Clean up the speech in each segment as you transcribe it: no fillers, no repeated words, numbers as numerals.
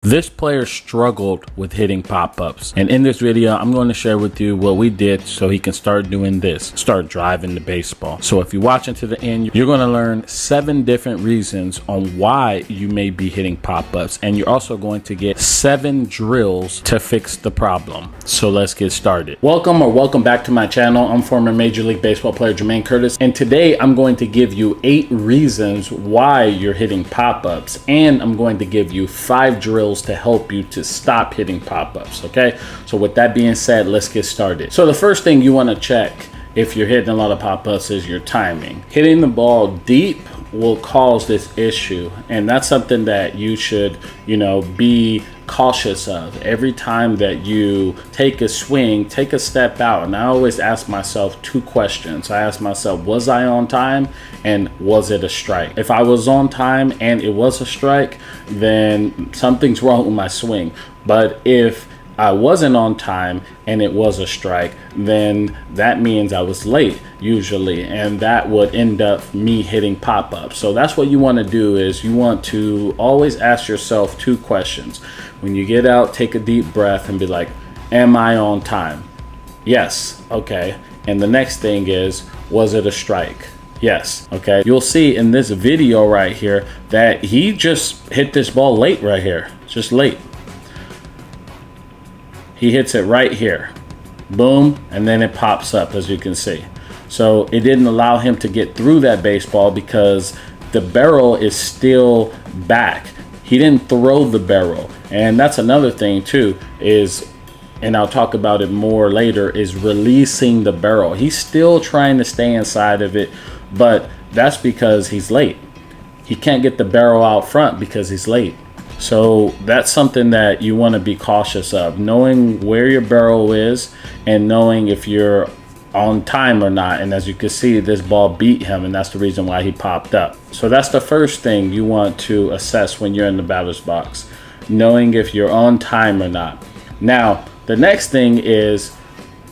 This player struggled with hitting pop-ups, and in this video I'm going to share with you what we did so he can start doing this, start driving the baseball. So if you watch until the end, you're going to learn 7 different reasons on why you may be hitting pop-ups, and you're also going to get 7 drills to fix the problem. So let's get started. Welcome back to my channel. I'm former Major League Baseball player Jermaine Curtis, and today I'm going to give you 8 reasons why you're hitting pop-ups, and I'm going to give you 5 drills to help you to stop hitting pop-ups. Okay, so with that being said, let's get started. So the first thing you want to check if you're hitting a lot of pop-ups is your timing. Hitting the ball deep will cause this issue, and that's something that you should be cautious of. Every time that you take a swing, take a step out. And I always ask myself 2 questions. I ask myself, was I on time, and was it a strike? If I was on time and it was a strike, then something's wrong with my swing. But if I wasn't on time and it was a strike, then that means I was late usually, and that would end up me hitting pop-ups. So that's what you want to do, is you want to always ask yourself 2 questions. When you get out, take a deep breath and be like, am I on time? Yes. Okay. And the next thing is, was it a strike? Yes. Okay. You'll see in this video right here that he just hit this ball late right here, just late. He hits it right here, boom, and then it pops up, as you can see. So it didn't allow him to get through that baseball because the barrel is still back. He didn't throw the barrel. And that's another thing too, is, and I'll talk about it more later, is releasing the barrel. He's still trying to stay inside of it, but that's because he's late. He can't get the barrel out front because he's late. So that's something that you want to be cautious of, knowing where your barrel is and knowing if you're on time or not. And as you can see, this ball beat him, and that's the reason why he popped up. So that's the first thing you want to assess when you're in the batter's box, knowing if you're on time or not. Now, the next thing is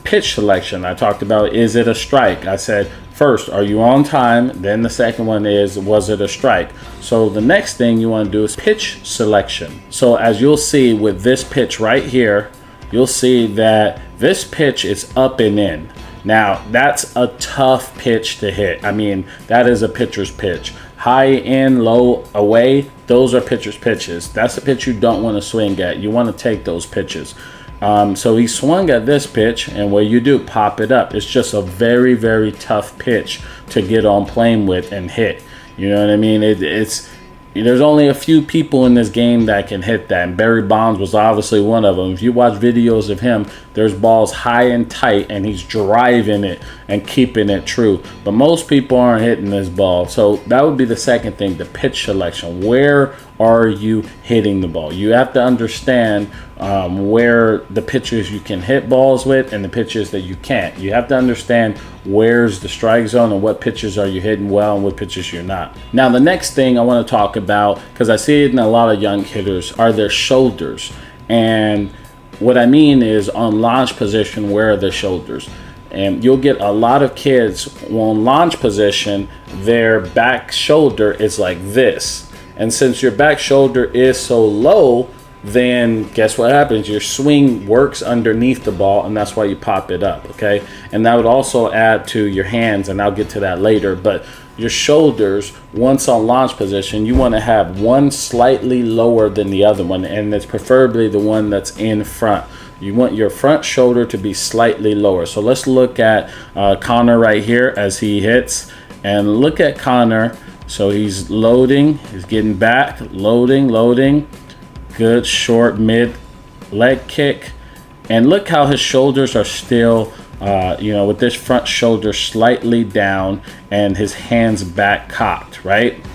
pitch selection. I talked about, is it a strike? I said, first, are you on time? Then the second one is, was it a strike? So the next thing you want to do is pitch selection. So as you'll see with this pitch right here, you'll see that this pitch is up and in. Now, that's a tough pitch to hit. I mean, that is a pitcher's pitch. High in, low away, those are pitcher's pitches. That's the pitch you don't want to swing at. You want to take those pitches. So he swung at this pitch, and what you do, pop it up. It's just a very, very tough pitch to get on plane with and hit. You know what I mean? There's only a few people in this game that can hit that, and Barry Bonds was obviously one of them. If you watch videos of him, there's balls high and tight, and he's driving it and keeping it true. But most people aren't hitting this ball. So that would be the second thing, the pitch selection. Where are you hitting the ball? You have to understand where the pitches you can hit balls with and the pitches that you can't. You have to understand where's the strike zone and what pitches are you hitting well and what pitches you're not. Now, the next thing I want to talk about, because I see it in a lot of young hitters, are their shoulders. And what I mean is, on launch position, where are the shoulders? And you'll get a lot of kids on launch position, their back shoulder is like this. And since your back shoulder is so low, then guess what happens? Your swing works underneath the ball, and that's why you pop it up, okay? And that would also add to your hands, and I'll get to that later. But your shoulders, once on launch position, you want to have one slightly lower than the other one, and it's preferably the one that's in front. You want your front shoulder to be slightly lower. So let's look at Connor right here as he hits, and look at Connor. So he's loading, he's getting back, loading. Good short mid leg kick. And look how his shoulders are still, with this front shoulder slightly down and his hands back cocked, right?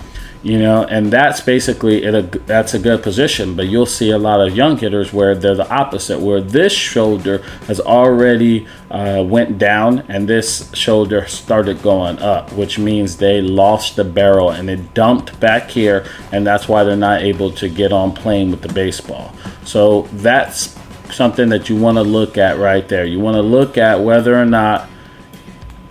And that's basically that's a good position. But you'll see a lot of young hitters where they're the opposite, where this shoulder has already went down and this shoulder started going up, which means they lost the barrel and it dumped back here, and that's why they're not able to get on plane with the baseball. So that's something that you want to look at right there. You want to look at whether or not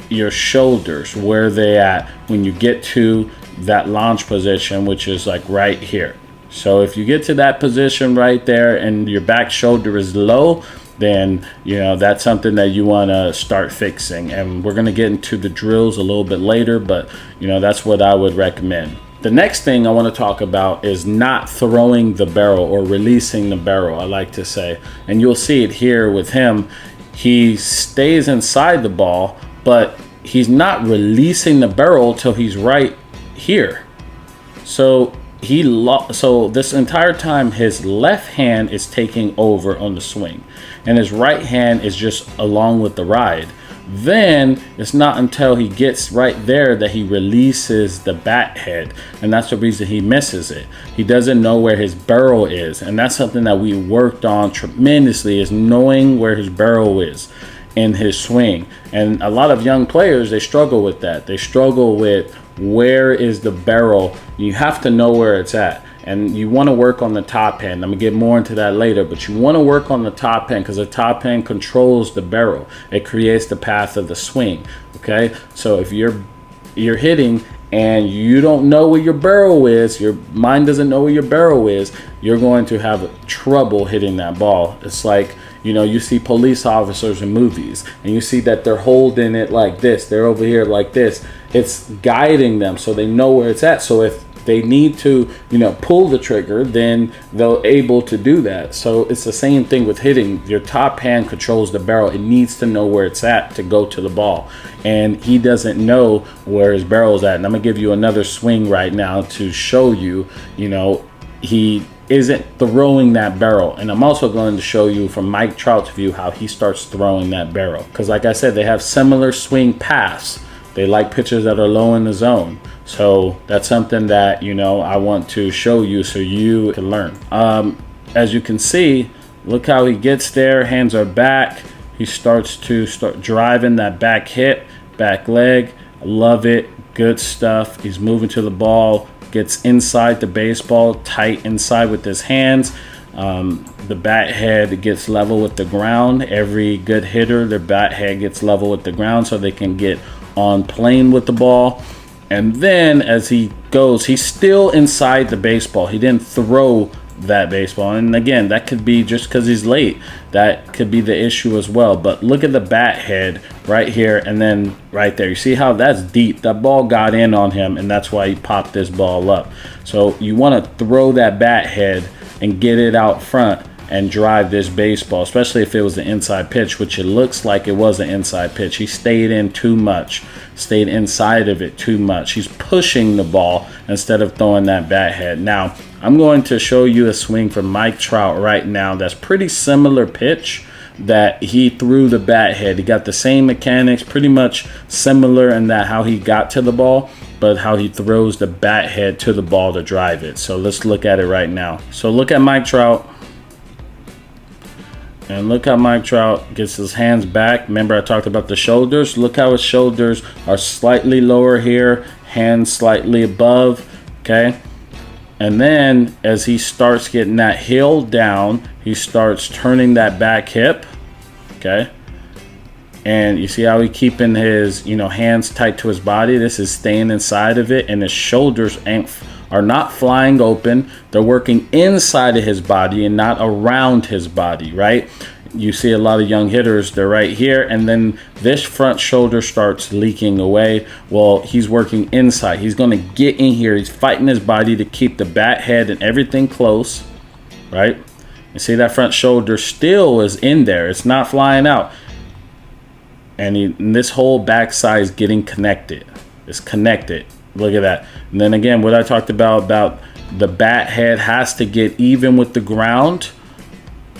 your shoulders, where they at when you get to that launch position, which is like right here. So if you get to that position right there and your back shoulder is low, then that's something that you want to start fixing. And we're going to get into the drills a little bit later, but that's what I would recommend. The next thing I want to talk about is not throwing the barrel or releasing the barrel, I like to say. And you'll see it here with him. He stays inside the ball, but he's not releasing the barrel till he's right here. So so this entire time his left hand is taking over on the swing and his right hand is just along with the ride. Then it's not until he gets right there that he releases the bat head, and that's the reason he misses it. He doesn't know where his barrel is, and that's something that we worked on tremendously, is knowing where his barrel is in his swing. And a lot of young players, they struggle with that. They struggle with where is the barrel. You have to know where it's at, and you want to work on the top hand. I'm gonna get more into that later, but you want to work on the top hand because the top hand controls the barrel. It creates the path of the swing. Okay, so if you're hitting and you don't know where your barrel is, your mind doesn't know where your barrel is, you're going to have trouble hitting that ball. It's like, you see police officers in movies and you see that they're holding it like this, they're over here like this. It's guiding them so they know where it's at. So if they need to, pull the trigger, then they're able to do that. So it's the same thing with hitting. Your top hand controls the barrel. It needs to know where it's at to go to the ball. And he doesn't know where his barrel is at. And I'm gonna give you another swing right now to show you, he isn't throwing that barrel. And I'm also going to show you from Mike Trout's view how he starts throwing that barrel. Because like I said, they have similar swing paths. They like pitches that are low in the zone. So that's something that, I want to show you so you can learn. As you can see, look how he gets there. Hands are back. He starts driving that back hip, back leg. I love it. Good stuff. He's moving to the ball, gets inside the baseball, tight inside with his hands. The bat head gets level with the ground. Every good hitter, their bat head gets level with the ground so they can get on plane with the ball. And then as he goes, he's still inside the baseball. He didn't throw that baseball. And again, that could be just because he's late. That could be the issue as well. But look at the bat head right here and then right there. You see how that's deep? That ball got in on him, and that's why he popped this ball up. So you want to throw that bat head and get it out front and drive this baseball, especially if it was an inside pitch, which it looks like it was an inside pitch. He stayed in too much, stayed inside of it too much. He's pushing the ball instead of throwing that bat head. Now, I'm going to show you a swing from Mike Trout right now that's pretty similar pitch that he threw the bat head. He got the same mechanics, pretty much similar in that how he got to the ball, but how he throws the bat head to the ball to drive it. So let's look at it right now. So look at Mike Trout. And look how Mike Trout gets his hands back. Remember I talked about the shoulders? Look how his shoulders are slightly lower here, hands slightly above, okay? And then as he starts getting that heel down, he starts turning that back hip, okay? And you see how he keeping his, hands tight to his body? This is staying inside of it, and his shoulders are not flying open. They're working inside of his body and not around his body, right? You see a lot of young hitters, they're right here, and then this front shoulder starts leaking away. Well, he's working inside. He's going to get in here. He's fighting his body to keep the bat head and everything close, right? You see that front shoulder still is in there. It's not flying out. And this whole backside is getting connected. It's connected. Look at that. And then again, what I talked about the bat head has to get even with the ground,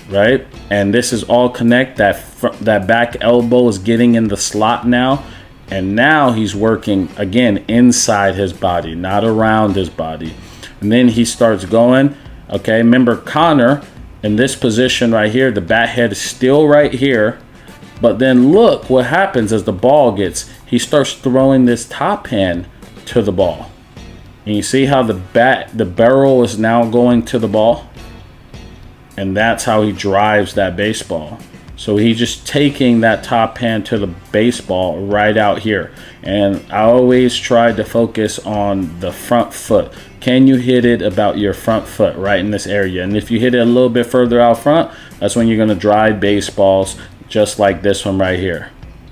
right? And this is all connect. That back elbow is getting in the slot now. And now he's working, again, inside his body, not around his body. And then he starts going. Okay, remember Connor, in this position right here, the bat head is still right here. But then look what happens as the ball he starts throwing this top hand to the ball. And you see how the barrel is now going to the ball, and that's how he drives that baseball. So he's just taking that top hand to the baseball right out here. And I always try to focus on the front foot. Can you hit it about your front foot right in this area? And if you hit it a little bit further out front, that's when you're going to drive baseballs just like this one right here.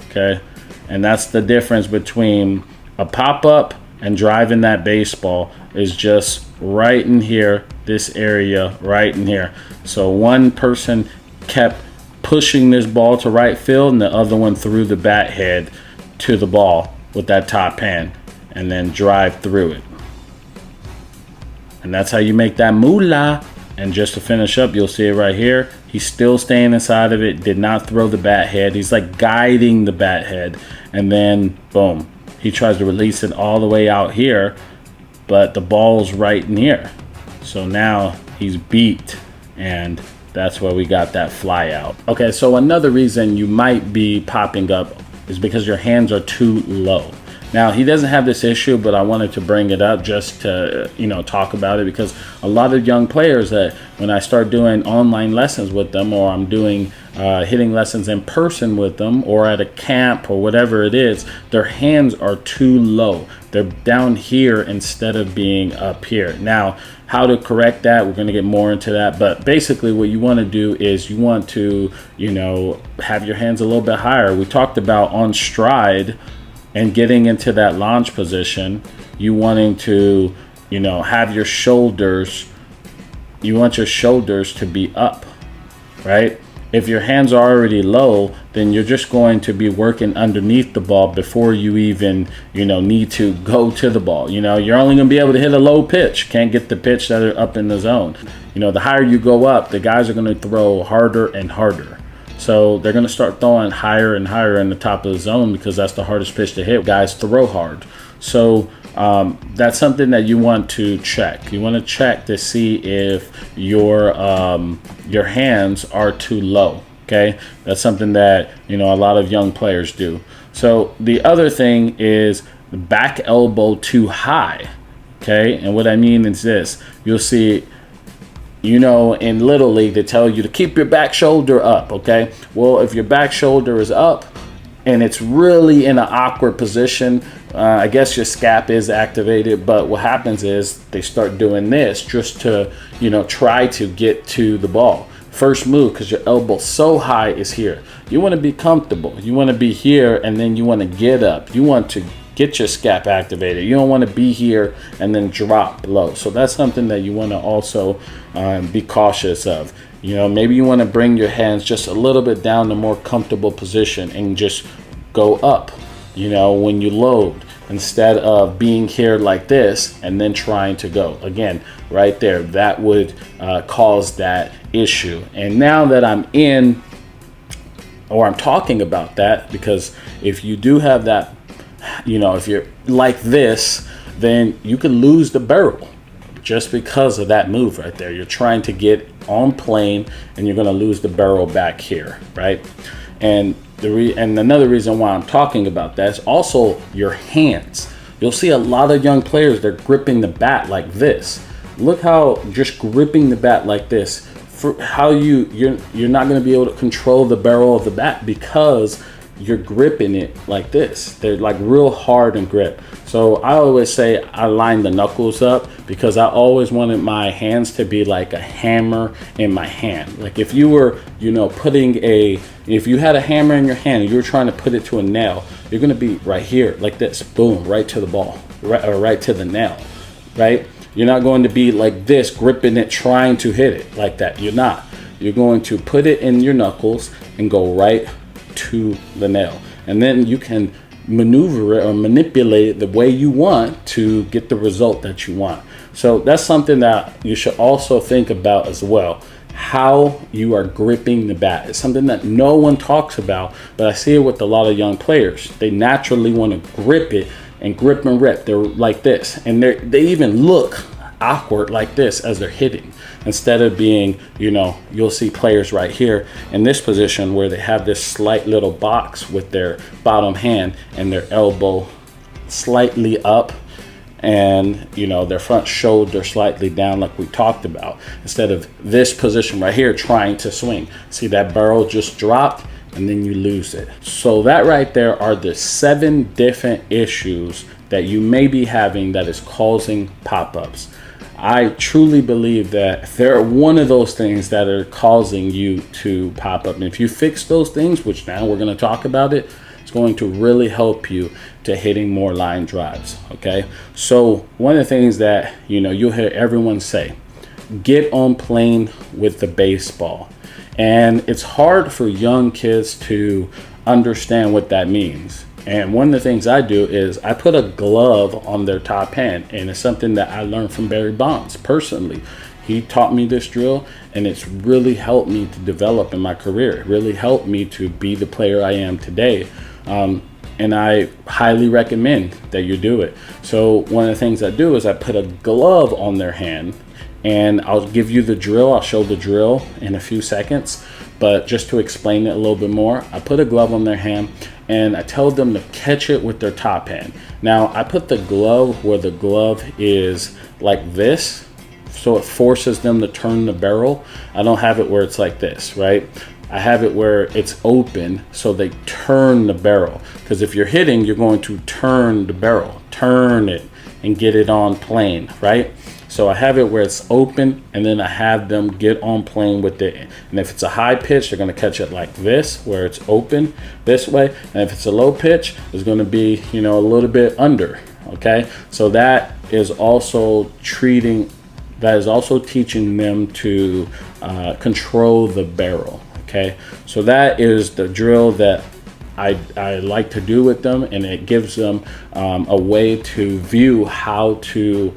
Okay, and that's the difference between a pop-up and driving that baseball, is just right in here, this area right in here. So one person kept pushing this ball to right field, and the other one threw the bat head to the ball with that top hand and then drive through it. And that's how you make that moolah. And just to finish up, you'll see it right here. He's still staying inside of it, did not throw the bat head. He's like guiding the bat head. And then, boom, he tries to release it all the way out here, but the ball's right in here. So now he's beat, and that's where we got that fly out. Okay, so another reason you might be popping up is because your hands are too low. Now, he doesn't have this issue, but I wanted to bring it up just to, talk about it, because a lot of young players that when I start doing online lessons with them, or I'm doing hitting lessons in person with them, or at a camp or whatever it is, their hands are too low. They're down here instead of being up here. Now, how to correct that, we're going to get more into that. But basically what you want to do is you want to, have your hands a little bit higher. We talked about on stride and getting into that launch position, you wanting to, have your shoulders, you want your shoulders to be up, right? If your hands are already low, then you're just going to be working underneath the ball before you even, need to go to the ball. You're only going to be able to hit a low pitch. Can't get the pitch that are up in the zone. The higher you go up, the guys are going to throw harder and harder. So they're going to start throwing higher and higher in the top of the zone, because that's the hardest pitch to hit. Guys throw hard. So that's something that you want to check. You want to check to see if your hands are too low. Okay, that's something that a lot of young players do. So the other thing is the back elbow too high. Okay, and what I mean is this: you'll see, in Little League, they tell you to keep your back shoulder up, okay? Well, if your back shoulder is up and it's really in an awkward position, I guess your scap is activated, but what happens is they start doing this just to, try to get to the ball. First move, because your elbow so high, is here. You want to be comfortable. You want to be here, and then you want to get up. You want to get your scap activated. You don't want to be here and then drop low. So that's something that you want to also be cautious of. Maybe you want to bring your hands just a little bit down to a more comfortable position and just go up, when you load, instead of being here like this and then trying to go. Again, right there, that would cause that issue. And now that I'm talking about that, because if you do have that, if you're like this, then you can lose the barrel just because of that move right there. You're trying to get on plane, and you're going to lose the barrel back here, right? And another reason why I'm talking about that is also your hands. You'll see a lot of young players, they're gripping the bat like this. Look how just gripping the bat like this, for how you're not going to be able to control the barrel of the bat, because you're gripping it like this. They're like real hard and grip. So I always say I line the knuckles up, because I always wanted my hands to be like a hammer in my hand. Like if you were, if you had a hammer in your hand and you were trying to put it to a nail, you're going to be right here like this, boom, right to the ball, right to the nail, right? You're not going to be like this, gripping it, trying to hit it like that. You're not. You're going to put it in your knuckles and go right to the nail, and then you can maneuver it or manipulate it the way you want to get the result that you want. So that's something that you should also think about as well. How you are gripping the bat is something that no one talks about, but I see it with a lot of young players. They naturally want to grip it and grip and rip. They're like this, and they even look awkward like this as they're hitting, instead of being, you'll see players right here in this position where they have this slight little box with their bottom hand and their elbow slightly up, and their front shoulder slightly down, like we talked about, instead of this position right here trying to swing. See, that barrel just dropped, and then you lose it. So that right there are the 7 different issues that you may be having that is causing pop-ups. I truly believe that if they're one of those things that are causing you to pop up, and if you fix those things, which now we're going to talk about it, it's going to really help you to hitting more line drives. Okay, so one of the things that you'll hear everyone say, get on plane with the baseball. And it's hard for young kids to understand what that means. And one of the things I do is I put a glove on their top hand, and it's something that I learned from Barry Bonds personally. He taught me this drill, and it's really helped me to develop in my career. It really helped me to be the player I am today. And I highly recommend that you do it. So one of the things I do is I put a glove on their hand, and I'll give you the drill. I'll show the drill in a few seconds, but just to explain it a little bit more, I put a glove on their hand and I tell them to catch it with their top hand. Now I put the glove where the glove is like this, so it forces them to turn the barrel. I don't have it where it's like this, right? I have it where it's open, so they turn the barrel. Because if you're hitting, you're going to turn the barrel, turn it and get it on plane, right? So I have it where it's open, and then I have them get on plane with it. And if it's a high pitch, they're going to catch it like this, where it's open this way. And if it's a low pitch, it's going to be, a little bit under. Okay, so that is also teaching them to control the barrel. Okay, so that is the drill that I like to do with them, and it gives them a way to view how to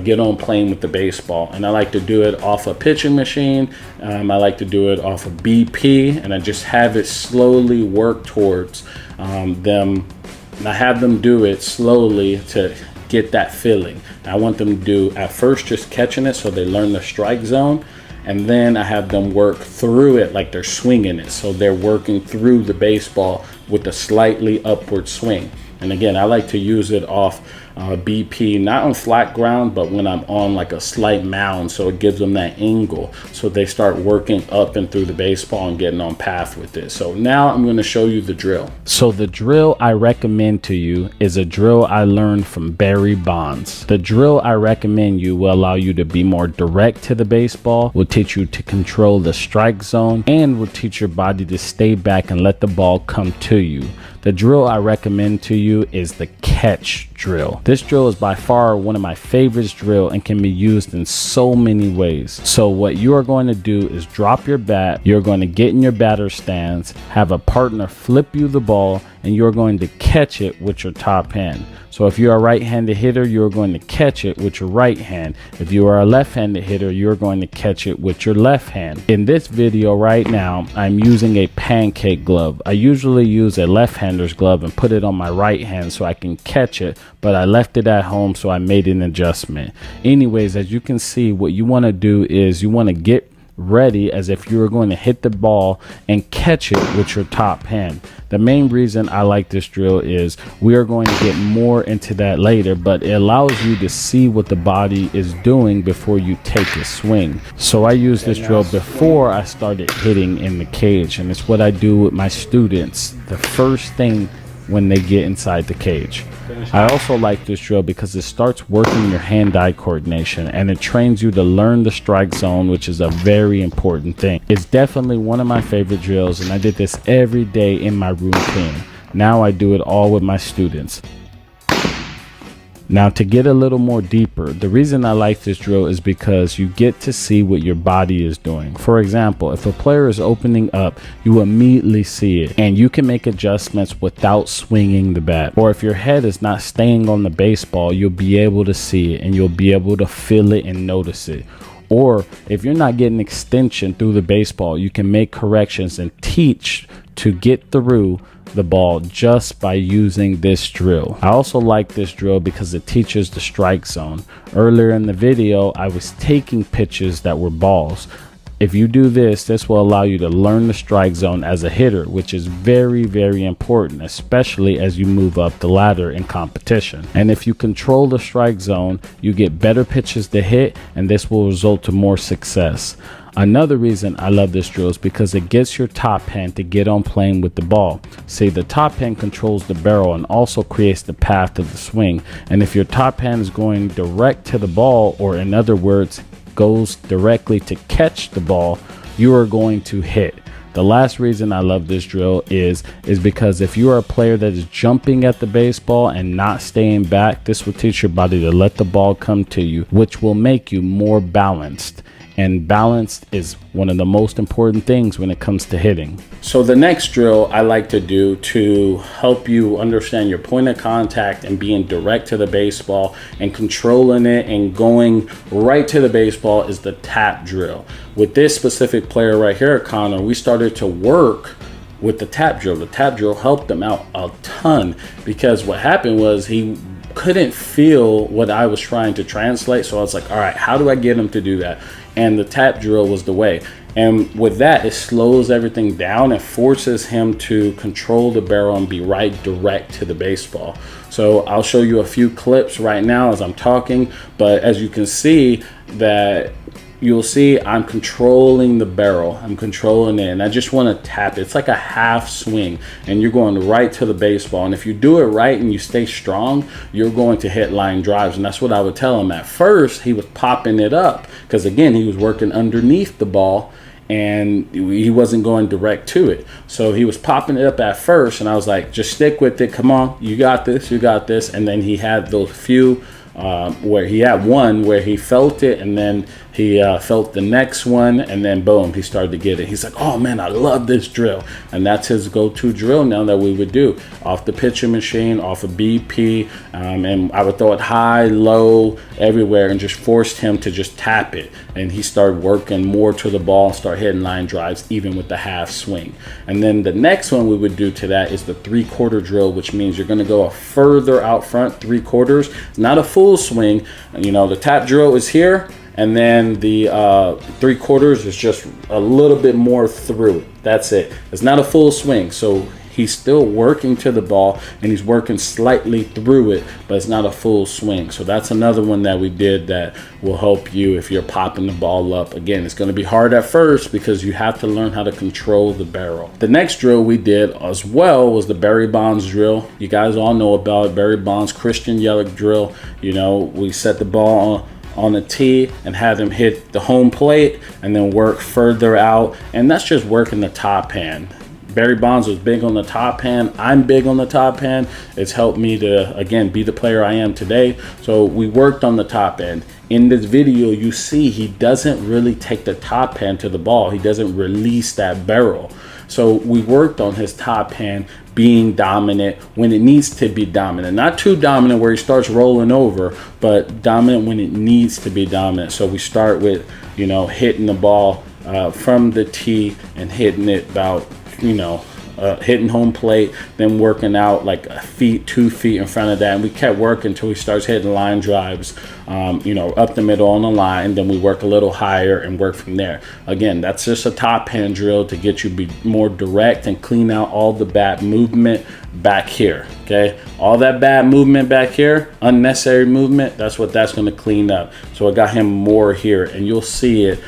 get on plane with the baseball. And I like to do it off a pitching machine. I like to do it off of BP, and I just have it slowly work towards them. And I have them do it slowly to get that feeling. I want them to do at first just catching it so they learn the strike zone, and then I have them work through it like they're swinging it, so they're working through the baseball with a slightly upward swing. And again, I like to use it off BP, not on flat ground, but when I'm on like a slight mound, so it gives them that angle, so they start working up and through the baseball and getting on path with it. So now I'm going to show you the drill. So the drill I recommend to you is a drill I learned from Barry Bonds. The drill I recommend you will allow you to be more direct to the baseball, will teach you to control the strike zone, and will teach your body to stay back and let the ball come to you. The drill I recommend to you is the catch drill. This drill is by far one of my favorite drills and can be used in so many ways. So what you are going to do is drop your bat, you're going to get in your batter stance, have a partner flip you the ball, and you're going to catch it with your top hand. So if you're a right-handed hitter, you're going to catch it with your right hand. If you are a left-handed hitter, you're going to catch it with your left hand. In this video right now, I'm using a pancake glove. I usually use a left-hander's glove and put it on my right hand so I can catch it, but I left it at home, so I made an adjustment. Anyways, as you can see, what you want to do is you want to get ready as if you were going to hit the ball and catch it with your top hand. The main reason I like this drill is we are going to get more into that later, but it allows you to see what the body is doing before you take a swing. So I use this drill before I started hitting in the cage, and it's what I do with my students the first thing when they get inside the cage. I also like this drill because it starts working your hand-eye coordination, and it trains you to learn the strike zone, which is a very important thing. It's definitely one of my favorite drills, and I did this every day in my routine. Now I do it all with my students. Now, to get a little more deeper, the reason I like this drill is because you get to see what your body is doing. For example, if a player is opening up, you immediately see it, and you can make adjustments without swinging the bat. Or if your head is not staying on the baseball, you'll be able to see it, and you'll be able to feel it and notice it. Or if you're not getting extension through the baseball, you can make corrections and teach to get through the ball just by using this drill. I also like this drill because it teaches the strike zone. Earlier in the video, I was taking pitches that were balls. If you do this, this will allow you to learn the strike zone as a hitter, which is very, very important, especially as you move up the ladder in competition. And if you control the strike zone, you get better pitches to hit, and this will result to more success. Another reason I love this drill is because it gets your top hand to get on plane with the ball. See, the top hand controls the barrel and also creates the path of the swing. And if your top hand is going direct to the ball, or in other words, goes directly to catch the ball, you are going to hit. The last reason I love this drill is because if you are a player that is jumping at the baseball and not staying back, this will teach your body to let the ball come to you, which will make you more balanced. And balanced is one of the most important things when it comes to hitting. So the next drill I like to do to help you understand your point of contact and being direct to the baseball and controlling it and going right to the baseball is the tap drill. With this specific player right here, Connor, we started to work with the tap drill. The tap drill helped him out a ton, because what happened was he couldn't feel what I was trying to translate. So I was like, all right, how do I get him to do that? And the tap drill was the way. And with that, it slows everything down and forces him to control the barrel and be right direct to the baseball. So I'll show you a few clips right now as I'm talking, but as you can see that you'll see I'm controlling the barrel. I'm controlling it, and I just want to tap it. It's like a half swing, and you're going right to the baseball. And if you do it right and you stay strong, you're going to hit line drives. And that's what I would tell him. At first, he was popping it up because, again, he was working underneath the ball, and he wasn't going direct to it. So he was popping it up at first, and I was like, just stick with it. Come on, you got this, you got this. And then he had those few where he had one where he felt it, and then he felt the next one, and then boom, he started to get it. He's like, oh man, I love this drill. And that's his go-to drill now that we would do off the pitching machine, off of BP, and I would throw it high, low, everywhere, and just forced him to just tap it. And he started working more to the ball and start hitting line drives even with the half swing. And then the next one we would do to that is the 3/4 drill, which means you're going to go a further out front 3/4. It's not a full swing. You know, the tap drill is here, and then the 3/4 is just a little bit more through it. That's it. It's not a full swing. So he's still working to the ball and he's working slightly through it, but it's not a full swing. So that's another one that we did that will help you if you're popping the ball up. Again, it's going to be hard at first because you have to learn how to control the barrel. The next drill we did as well was the Barry Bonds drill. You guys all know about it. Barry Bonds Christian Yelich drill. You know, we set the ball on the tee and have him hit the home plate and then work further out. And that's just working the top hand. Barry Bonds was big on the top hand. I'm big on the top hand. It's helped me to, again, be the player I am today. So we worked on the top end. In this video, you see he doesn't really take the top hand to the ball. He doesn't release that barrel. So we worked on his top hand being dominant when it needs to be dominant. Not too dominant where he starts rolling over, but dominant when it needs to be dominant. So we start with, you know, hitting the ball from the tee and hitting it about, you know, hitting home plate, then working out like a feet, 2 feet in front of that. And we kept working until he starts hitting line drives, you know, up the middle on the line. Then we work a little higher and work from there. Again, that's just a top hand drill to get you be more direct and clean out all the bad movement back here. Okay, all that bad movement back here, unnecessary movement, that's what that's going to clean up. So I got him more here, and you'll see it.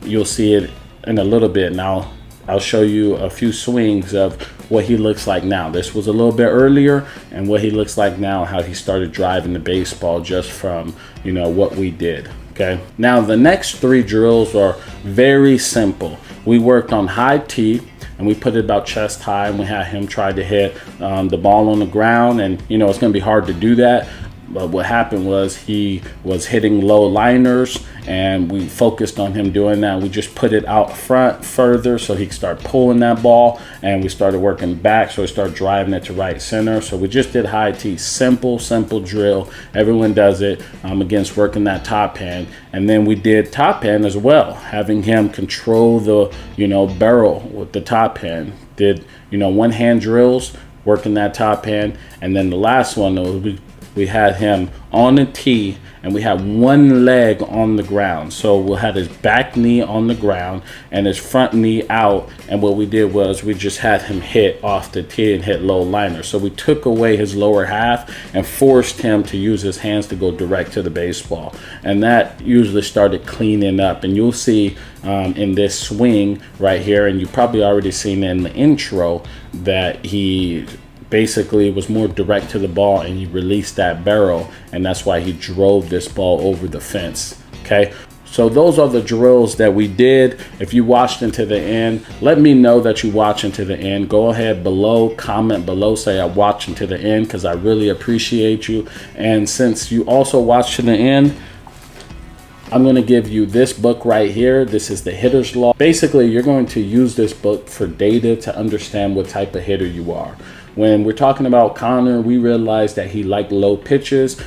You'll see it in a little bit. Now I'll show you a few swings of what he looks like now. This was a little bit earlier, and what he looks like now, how he started driving the baseball just from, you know, what we did. Okay, now the next 3 drills are very simple. We worked on high tee, and we put it about chest high, and we had him try to hit the ball on the ground. And you know, it's going to be hard to do that, but what happened was he was hitting low liners, and we focused on him doing that. We just put it out front further so he could start pulling that ball, and we started working back so he started driving it to right center. So we just did high tee, simple drill. Everyone does it against working that top hand. And then we did top hand as well, having him control the, you know, barrel with the top hand. Did, you know, one hand drills, working that top hand. And then the last one, we we had him on the tee, and we had one leg on the ground. So we had his back knee on the ground and his front knee out. And what we did was we just had him hit off the tee and hit low liner. So we took away his lower half and forced him to use his hands to go direct to the baseball. And that usually started cleaning up. And you'll see in this swing right here, and you probably already seen in the intro, that he basically was more direct to the ball and he released that barrel, and that's why he drove this ball over the fence. Okay, so those are the drills that we did. If you watched into the end, let me know that you watch into the end. Go ahead below, comment below, say I watched into the end, because I really appreciate you. And since you also watched to the end, I'm going to give you this book right here. This is the Hitter's Law. Basically, you're going to use this book for data to understand what type of hitter you are. When we're talking about Connor, we realized that he liked low pitches.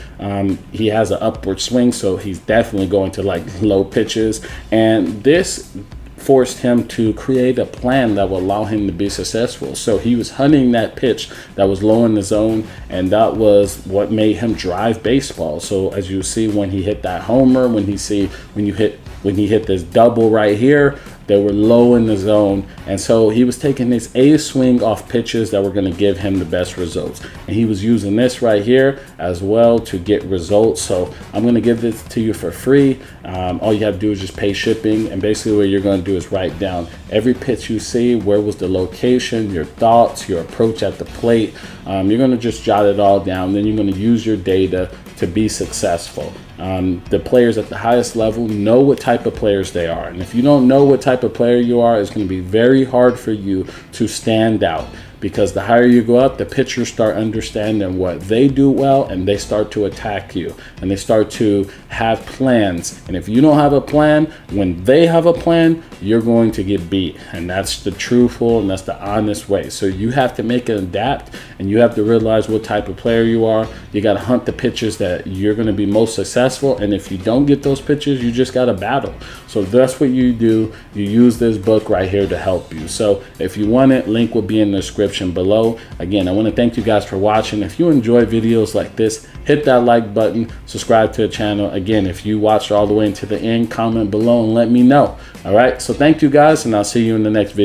He has an upward swing, so he's definitely going to like low pitches. And this forced him to create a plan that will allow him to be successful. So he was hunting that pitch that was low in the zone, and that was what made him drive baseball. So as you see, when he hit that homer, when he hit this double right here, they were low in the zone. And so he was taking his A swing off pitches that were going to give him the best results. And he was using this right here as well to get results. So I'm going to give this to you for free. All you have to do is just pay shipping. And basically what you're going to do is write down every pitch you see, where was the location, your thoughts, your approach at the plate. You're going to just jot it all down. Then you're going to use your data to be successful. The players at the highest level know what type of players they are. And if you don't know what type of player you are, it's going to be very hard for you to stand out. Because the higher you go up, the pitchers start understanding what they do well, and they start to attack you, and they start to have plans. And if you don't have a plan, when they have a plan, you're going to get beat. And that's the truthful and that's the honest way. So you have to make it adapt, and you have to realize what type of player you are. You got to hunt the pitches that you're going to be most successful. And if you don't get those pitches, you just got to battle. So that's what you do. You use this book right here to help you. So if you want it, link will be in the description below. Again, I want to thank you guys for watching. If you enjoy videos like this, hit that like button, subscribe to the channel. Again, if you watched all the way into the end, comment below and let me know. All right, so thank you guys, and I'll see you in the next video.